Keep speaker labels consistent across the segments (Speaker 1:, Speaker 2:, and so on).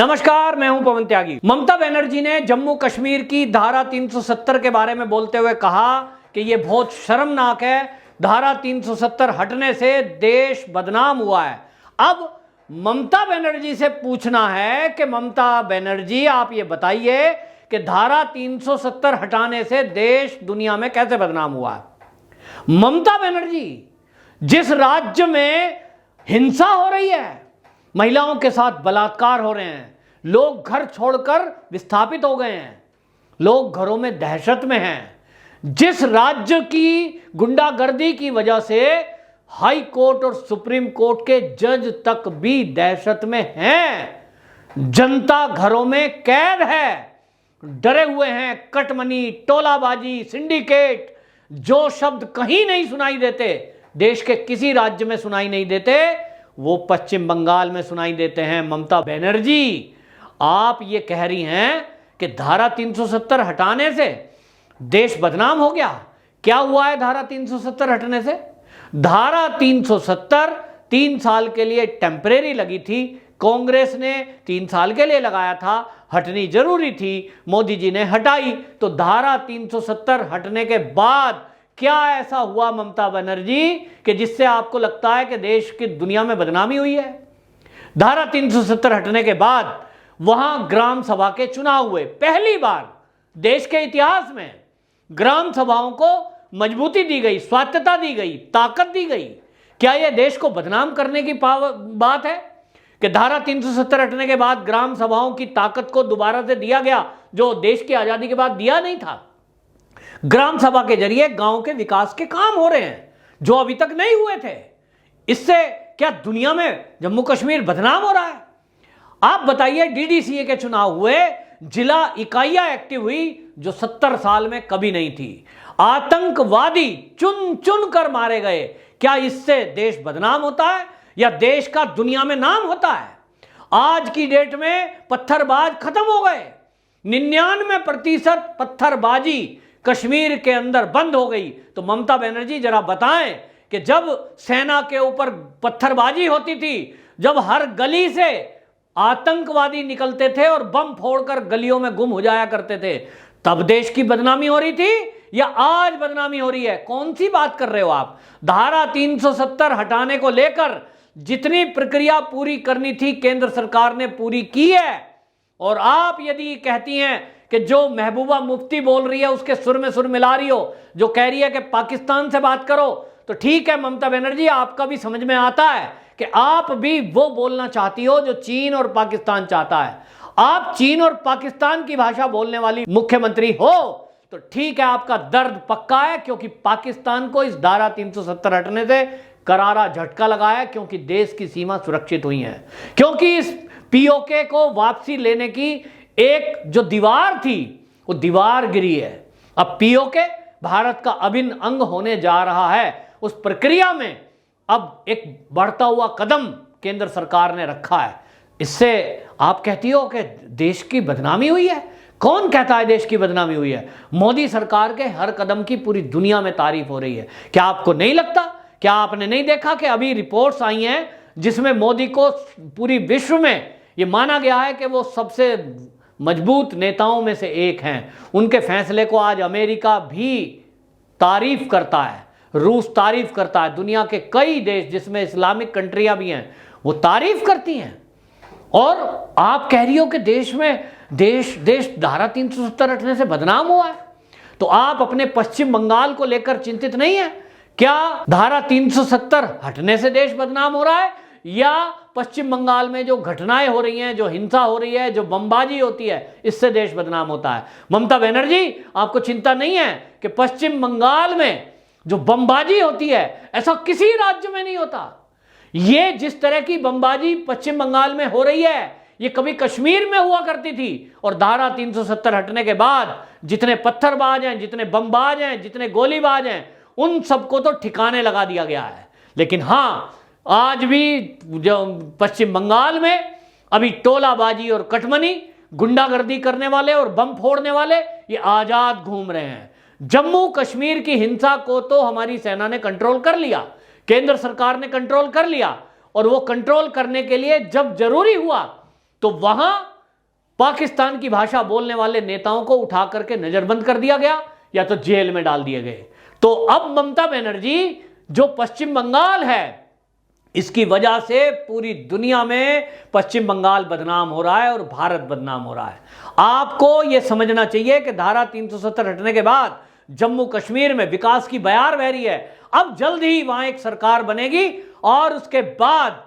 Speaker 1: नमस्कार, मैं हूं पवन त्यागी। ममता बनर्जी ने जम्मू कश्मीर की धारा 370 के बारे में बोलते हुए कहा कि यह बहुत शर्मनाक है। धारा 370 हटने से देश बदनाम हुआ है। अब ममता बनर्जी से पूछना है कि ममता बनर्जी आप ये बताइए कि धारा 370 हटाने से देश दुनिया में कैसे बदनाम हुआ है। ममता बनर्जी जिस राज्य में हिंसा हो रही है, महिलाओं के साथ बलात्कार हो रहे हैं, लोग घर छोड़कर विस्थापित हो गए हैं, लोग घरों में दहशत में हैं, जिस राज्य की गुंडागर्दी की वजह से हाई कोर्ट और सुप्रीम कोर्ट के जज तक भी दहशत में हैं, जनता घरों में कैद है, डरे हुए हैं, कटमनी, टोलाबाजी, सिंडिकेट, जो शब्द कहीं नहीं सुनाई देते, देश के किसी राज्य में सुनाई नहीं देते, वो पश्चिम बंगाल में सुनाई देते हैं। ममता बनर्जी आप ये कह रही हैं कि धारा 370 हटाने से देश बदनाम हो गया। क्या हुआ है धारा 370 हटने से? धारा 370 3 साल के लिए टेम्परेरी लगी थी, कांग्रेस ने 3 साल के लिए लगाया था, हटनी जरूरी थी, मोदी जी ने हटाई। तो धारा 370 हटने के बाद क्या ऐसा हुआ ममता बनर्जी कि जिससे आपको लगता है कि देश की दुनिया में बदनामी हुई है? धारा 370 हटने के बाद वहां ग्राम सभा के चुनाव हुए। पहली बार देश के इतिहास में ग्राम सभाओं को मजबूती दी गई, स्वायत्तता दी गई, ताकत दी गई। क्या यह देश को बदनाम करने की बात है कि धारा 370 हटने के बाद ग्राम सभाओं की ताकत को दोबारा से दिया गया, जो देश की आजादी के बाद दिया नहीं था? ग्राम सभा के जरिए गांव के विकास के काम हो रहे हैं जो अभी तक नहीं हुए थे। इससे क्या दुनिया में जम्मू कश्मीर बदनाम हो रहा है? आप बताइए, डीडीसीए के चुनाव हुए, जिला इकाइयां एक्टिव हुई जो 70 साल में कभी नहीं थी, आतंकवादी चुन चुन कर मारे गए। क्या इससे देश बदनाम होता है या देश का दुनिया में नाम होता है? आज की डेट में पत्थरबाज खत्म हो गए। 99% पत्थरबाजी कश्मीर के अंदर बंद हो गई। तो ममता बनर्जी जरा बताएं कि जब सेना के ऊपर पत्थरबाजी होती थी, जब हर गली से आतंकवादी निकलते थे और बम फोड़कर गलियों में गुम हो जाया करते थे, तब देश की बदनामी हो रही थी या आज बदनामी हो रही है? कौन सी बात कर रहे हो आप? धारा 370 हटाने को लेकर जितनी प्रक्रिया पूरी करनी थी केंद्र सरकार ने पूरी की है। और आप यदि कहती हैं कि जो महबूबा मुफ्ती बोल रही है उसके सुर में सुर मिला रही हो, जो कह रही है कि पाकिस्तान से बात करो, तो ठीक है ममता बनर्जी, आपका भी समझ में आता है कि आप भी वो बोलना चाहती हो जो चीन और पाकिस्तान चाहता है। आप चीन और पाकिस्तान की भाषा बोलने वाली मुख्यमंत्री हो तो ठीक है, आपका दर्द पक्का है, क्योंकि पाकिस्तान को इस धारा 370 हटने से करारा झटका लगा है, क्योंकि देश की सीमा सुरक्षित हुई है, क्योंकि इस पीओके को वापसी लेने की एक जो दीवार थी वो दीवार गिरी है। अब पीओके भारत का अभिन्न अंग होने जा रहा है। उस प्रक्रिया में अब एक बढ़ता हुआ कदम केंद्र सरकार ने रखा है। इससे आप कहती हो कि देश की बदनामी हुई है? कौन कहता है देश की बदनामी हुई है? मोदी सरकार के हर कदम की पूरी दुनिया में तारीफ हो रही है। क्या आपको नहीं लगता? क्या आपने नहीं देखा कि अभी रिपोर्ट्स आई हैं जिसमें मोदी को पूरी विश्व में ये माना गया है कि वो सबसे मजबूत नेताओं में से एक हैं। उनके फैसले को आज अमेरिका भी तारीफ करता है, रूस तारीफ करता है, दुनिया के कई देश जिसमें इस्लामिक कंट्रियां भी हैं वो तारीफ करती हैं। और आप कह रही हो कि देश में देश धारा 370 हटने से बदनाम हुआ है। तो आप अपने पश्चिम बंगाल को लेकर चिंतित नहीं है? क्या धारा 370 हटने से देश बदनाम हो रहा है, या पश्चिम बंगाल में जो घटनाएं हो रही हैं, जो हिंसा हो रही है, जो बमबाजी होती है, इससे देश बदनाम होता है? ममता बनर्जी, आपको चिंता नहीं है कि पश्चिम बंगाल में जो बमबाजी होती है ऐसा किसी राज्य में नहीं होता? ये जिस तरह की बमबाजी पश्चिम बंगाल में हो रही है ये कभी कश्मीर में हुआ करती थी। और धारा 370 हटने के बाद जितने पत्थरबाज हैं, जितने बमबाज हैं, जितने गोलीबाज हैं, उन सबको तो ठिकाने लगा दिया गया है। लेकिन हाँ, आज भी जो पश्चिम बंगाल में अभी टोलाबाजी और कटमनी, गुंडागर्दी करने वाले और बम फोड़ने वाले ये आजाद घूम रहे हैं। जम्मू कश्मीर की हिंसा को तो हमारी सेना ने कंट्रोल कर लिया, केंद्र सरकार ने कंट्रोल कर लिया, और वो कंट्रोल करने के लिए जब जरूरी हुआ तो वहां पाकिस्तान की भाषा बोलने वाले नेताओं को उठा करके नजरबंद कर दिया गया या तो जेल में डाल दिए गए। तो अब ममता बनर्जी जो पश्चिम बंगाल है, इसकी वजह से पूरी दुनिया में पश्चिम बंगाल बदनाम हो रहा है और भारत बदनाम हो रहा है। आपको यह समझना चाहिए कि धारा 370 हटने के बाद जम्मू कश्मीर में विकास की बयार बह रही है। अब जल्द ही वहां एक सरकार बनेगी और उसके बाद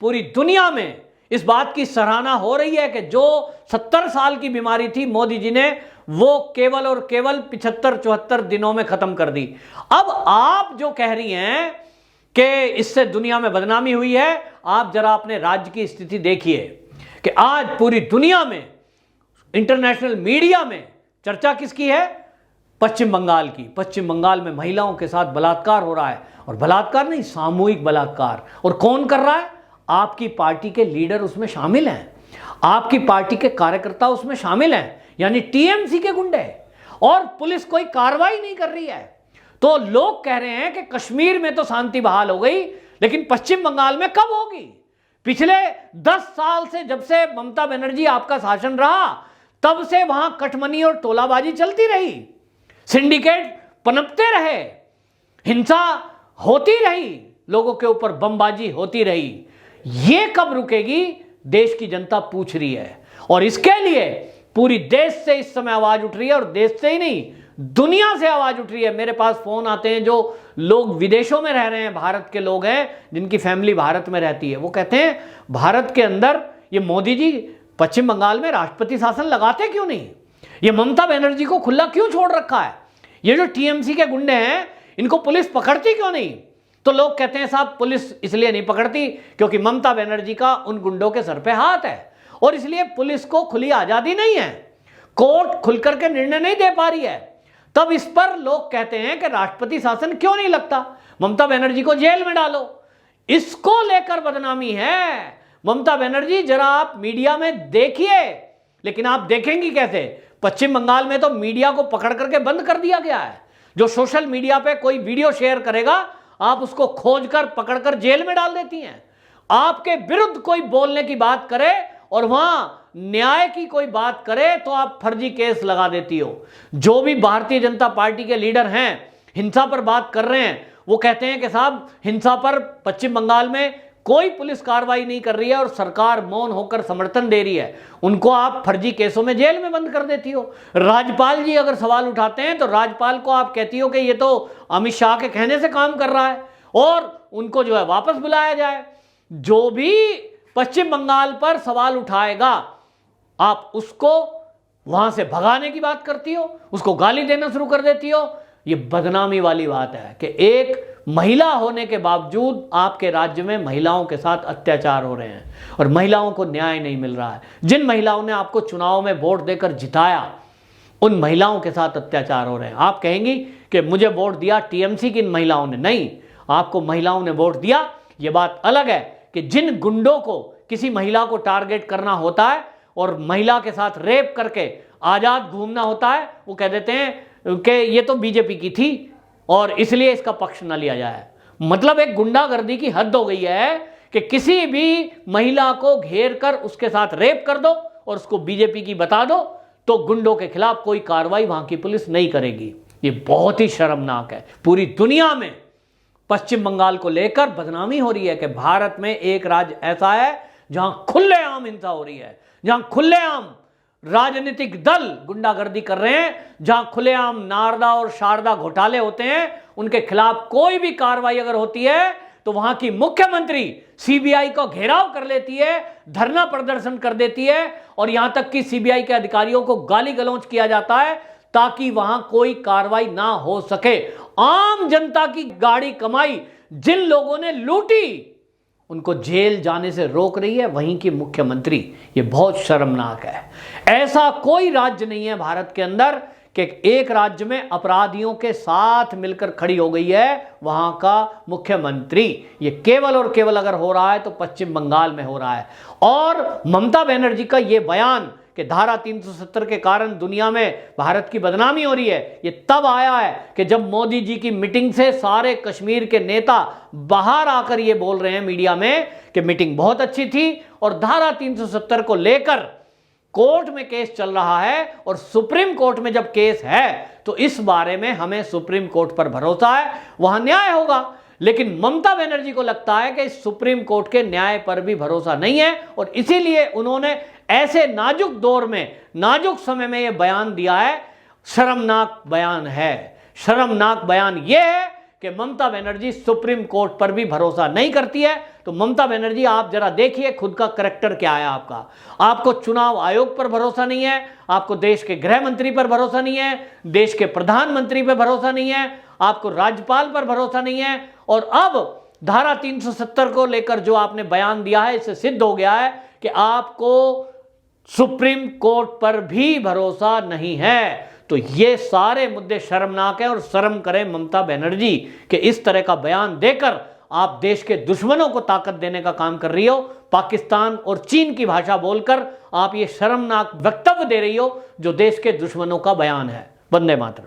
Speaker 1: पूरी दुनिया में इस बात की सराहना हो रही है कि जो 70 साल की बीमारी थी मोदी जी ने वो केवल और केवल 75-74 दिनों में खत्म कर दी। अब आप जो कह रही हैं कि इससे दुनिया में बदनामी हुई है, आप जरा अपने राज्य की स्थिति देखिए कि आज पूरी दुनिया में इंटरनेशनल मीडिया में चर्चा किसकी है? पश्चिम बंगाल की। पश्चिम बंगाल में महिलाओं के साथ बलात्कार हो रहा है, और बलात्कार नहीं, सामूहिक बलात्कार। और कौन कर रहा है? आपकी पार्टी के लीडर उसमें शामिल हैं, आपकी पार्टी के कार्यकर्ता उसमें शामिल हैं, यानी टीएमसी के गुंडे। और पुलिस कोई कार्रवाई नहीं कर रही है। तो लोग कह रहे हैं कि कश्मीर में तो शांति बहाल हो गई, लेकिन पश्चिम बंगाल में कब होगी? पिछले 10 साल से, जब से ममता बनर्जी आपका शासन रहा, तब से वहां कटमनी और टोलाबाजी चलती रही, सिंडिकेट पनपते रहे, हिंसा होती रही, लोगों के ऊपर बमबाजी होती रही। ये कब रुकेगी? देश की जनता पूछ रही है। और इसके लिए पूरी देश से इस समय आवाज उठ रही है, और देश से ही नहीं, दुनिया से आवाज उठ रही है। मेरे पास फोन आते हैं जो लोग विदेशों में रह रहे हैं, भारत के लोग हैं जिनकी फैमिली भारत में रहती है। वो कहते हैं भारत के अंदर ये मोदी जी पश्चिम बंगाल में राष्ट्रपति शासन लगाते क्यों नहीं? ये ममता बनर्जी को खुला क्यों छोड़ रखा है? ये जो टीएमसी के गुंडे हैं, इनको पुलिस पकड़ती क्यों नहीं? तो लोग कहते हैं साहब पुलिस इसलिए नहीं पकड़ती क्योंकि ममता बनर्जी का उन गुंडों के सर पे हाथ है, और इसलिए पुलिस को खुली आजादी नहीं है, कोर्ट खुलकर के निर्णय नहीं दे पा रही है। तब इस पर लोग कहते हैं कि राष्ट्रपति शासन क्यों नहीं लगता, ममता बनर्जी को जेल में डालो। इसको लेकर बदनामी है। ममता बनर्जी जरा आप मीडिया में देखिए, लेकिन आप देखेंगी कैसे? पश्चिम बंगाल में तो मीडिया को पकड़ करके बंद कर दिया गया है। जो सोशल मीडिया पे कोई वीडियो शेयर करेगा, आप उसको खोजकर पकड़कर जेल में डाल देती हैं। आपके विरुद्ध कोई बोलने की बात करे और वहां न्याय की कोई बात करे तो आप फर्जी केस लगा देती हो। जो भी भारतीय जनता पार्टी के लीडर हैं, हिंसा पर बात कर रहे हैं, वो कहते हैं कि साहब हिंसा पर पश्चिम बंगाल में कोई पुलिस कार्रवाई नहीं कर रही है और सरकार मौन होकर समर्थन दे रही है, उनको आप फर्जी केसों में जेल में बंद कर देती हो। राज्यपाल जी अगर सवाल उठाते हैं तो राज्यपाल को आप कहती हो कि ये तो अमित शाह के कहने से काम कर रहा है, और उनको जो है वापस बुलाया जाए। जो भी पश्चिम बंगाल पर सवाल उठाएगा, आप उसको वहां से भगाने की बात करती हो, उसको गाली देना शुरू कर देती हो। ये बदनामी वाली बात है कि एक महिला होने के बावजूद आपके राज्य में महिलाओं के साथ अत्याचार हो रहे हैं और महिलाओं को न्याय नहीं मिल रहा है। जिन महिलाओं ने आपको चुनाव में वोट देकर जिताया, उन महिलाओं के साथ अत्याचार हो रहे हैं। आप कहेंगी कि मुझे वोट दिया टीएमसी की इन महिलाओं ने। नहीं, आपको महिलाओं ने वोट दिया। ये बात अलग है कि जिन गुंडों को किसी महिला को टारगेट करना होता है और महिला के साथ रेप करके आजाद घूमना होता है, वो कह देते हैं कि ये तो बीजेपी की थी और इसलिए इसका पक्ष न लिया जाए। मतलब एक गुंडागर्दी की हद हो गई है कि किसी भी महिला को घेर कर उसके साथ रेप कर दो और उसको बीजेपी की बता दो, तो गुंडों के खिलाफ कोई कार्रवाई वहां की पुलिस नहीं करेगी। ये बहुत ही शर्मनाक है। पूरी दुनिया में पश्चिम बंगाल को लेकर बदनामी हो रही है कि भारत में एक राज्य ऐसा है जहां खुलेआम हिंसा हो रही है, जहां खुलेआम राजनीतिक दल गुंडागर्दी कर रहे हैं, जहां खुलेआम नारदा और शारदा घोटाले होते हैं, उनके खिलाफ कोई भी कार्रवाई अगर होती है तो वहां की मुख्यमंत्री सीबीआई को घेराव कर लेती है, धरना प्रदर्शन कर देती है, और यहां तक कि सीबीआई के अधिकारियों को गाली गलौज किया जाता है ताकि वहां कोई कार्रवाई ना हो सके। आम जनता की गाड़ी कमाई जिन लोगों ने लूटी, उनको जेल जाने से रोक रही है वहीं की मुख्यमंत्री। ये बहुत शर्मनाक है। ऐसा कोई राज्य नहीं है भारत के अंदर कि एक राज्य में अपराधियों के साथ मिलकर खड़ी हो गई है वहां का मुख्यमंत्री। ये केवल और केवल अगर हो रहा है तो पश्चिम बंगाल में हो रहा है। और ममता बनर्जी का ये बयान कि धारा 370 के कारण दुनिया में भारत की बदनामी हो रही है, ये तब आया है कि जब मोदी जी की मीटिंग से सारे कश्मीर के नेता बाहर आकर ये बोल रहे हैं मीडिया में कि मीटिंग बहुत अच्छी थी और धारा 370 को लेकर कोर्ट में केस चल रहा है और सुप्रीम कोर्ट में जब केस है तो इस बारे में हमें सुप्रीम कोर्ट पर भरोसा है, वहां न्याय होगा। लेकिन ममता बनर्जी को लगता है कि इस सुप्रीम कोर्ट के न्याय पर भी भरोसा नहीं है और इसीलिए उन्होंने ऐसे नाजुक दौर में, नाजुक समय में यह बयान दिया है। शर्मनाक बयान है। शर्मनाक बयान यह है कि ममता बनर्जी सुप्रीम कोर्ट पर भी भरोसा नहीं करती है। तो ममता बनर्जी, आप जरा देखिए खुद का करैक्टर क्या है आपका। आपको चुनाव आयोग पर भरोसा नहीं है, आपको देश के गृह मंत्री पर भरोसा नहीं है, देश के प्रधानमंत्री पर भरोसा नहीं है, आपको राज्यपाल पर भरोसा नहीं है, और अब धारा 370 को लेकर जो आपने बयान दिया है, इससे सिद्ध हो गया है कि आपको सुप्रीम कोर्ट पर भी भरोसा नहीं है। तो ये सारे मुद्दे शर्मनाक हैं और शर्म करें ममता बनर्जी कि इस तरह का बयान देकर आप देश के दुश्मनों को ताकत देने का काम कर रही हो। पाकिस्तान और चीन की भाषा बोलकर आप ये शर्मनाक वक्तव्य दे रही हो जो देश के दुश्मनों का बयान है। वंदे मातरम।